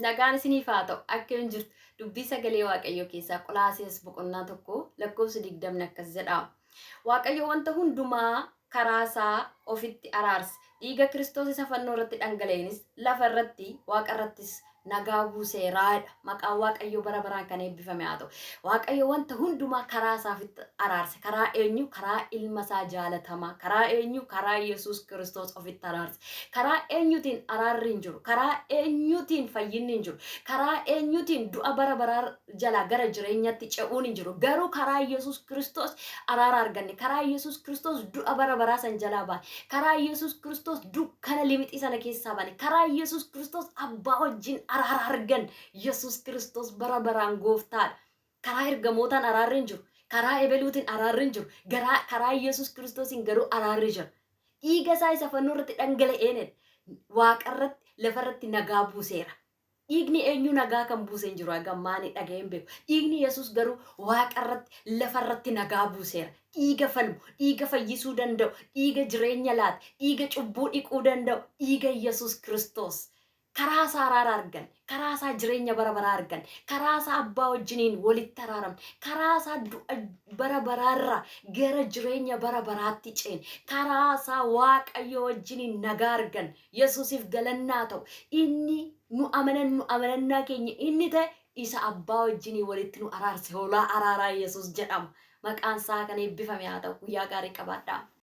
Nagaan isiniif haa ta'u akka hin jirtu dubbii sagalee Waaqayyoo keessaa Qolaasiyas boqonnaa tokko lakkoofsa 20 akkas jedha. Waaqayyo wanta hundumaa karaa isaa ofitti araarse. Dhiiga Kiristoos isa fannoo irratti dhangala'eenis lafa irratti Waaqa irrattis nagaa buuseeraadha. Maqaan Waaqayyoo bara baraan kan eebbifame haa ta'u. Waaqayyo wanta hundumaa karaa isaa ofitti araarse. Karaa eenyu? Karaa ilma isaa jaalatamaa. Karaa eenyu? Karaa Yesuus Kiristoos ofitti araarse. Karaa eenyutiin araarri hin jiru? Karaa eenyutiin fayyinni hin jiru? Karaa eenyutiin du'a bara baraa jalaa gara jireenyaatti ce'uun hin jiru? Garuu karaa Yesuus Kiristoos araara arganne. Karaa Yesuus Kiristoos du'a bara baraa san jalaa baane. Karaa Yesuus Kiristoos dukkana limixii sana keessaa baane. Karaa Yesuus Kiristoos abbaa wajjin araara argan. Yesuus Kiristoos bara baraan gooftaadha. Karaa ergamootaan araarri hin jiru. Karaa ebeluutiin araarri hin jiru. Karaa Yesuus Kiristoosiin garuu araarri jira. Dhiiga isaa isa fannoo irratti dhangala'een Waaqa irratti lafa irratti nagaa buuseera. Dhiigni eenyu nagaa kan buuse hin jiru hagammaanii dhaga'een beeku. Dhiigni Yesuus garuu Waaqa irratti lafa irratti nagaa buuseera. Dhiiga falmu, dhiiga fayyisuu danda'u, dhiiga jireenya laata, dhiiga cubbuu dhiquu danda'u, dhiiga Yesuus Kiristoos. Karaa isaa araara argan, karaa isaa jireenya bara baraa argan, karaa isaa abbaa wajjiniin walitti araaramne, karaa isaa du'a bara baraarraa gara jireenya bara baraatti ceene, karaa isaa Waaqayyo wajjiniin nagaa argan. Yesuusiif galannaa ta'u. Inni nu amanannaa keenya inni ta'e isa abbaa wajjiniin walitti nu araarse. Hoolaa araaraa Yesuus jedhama. Maqaan isaa kan eebbifame haa ta'u. Guyyaa gaarii qabaadhaa.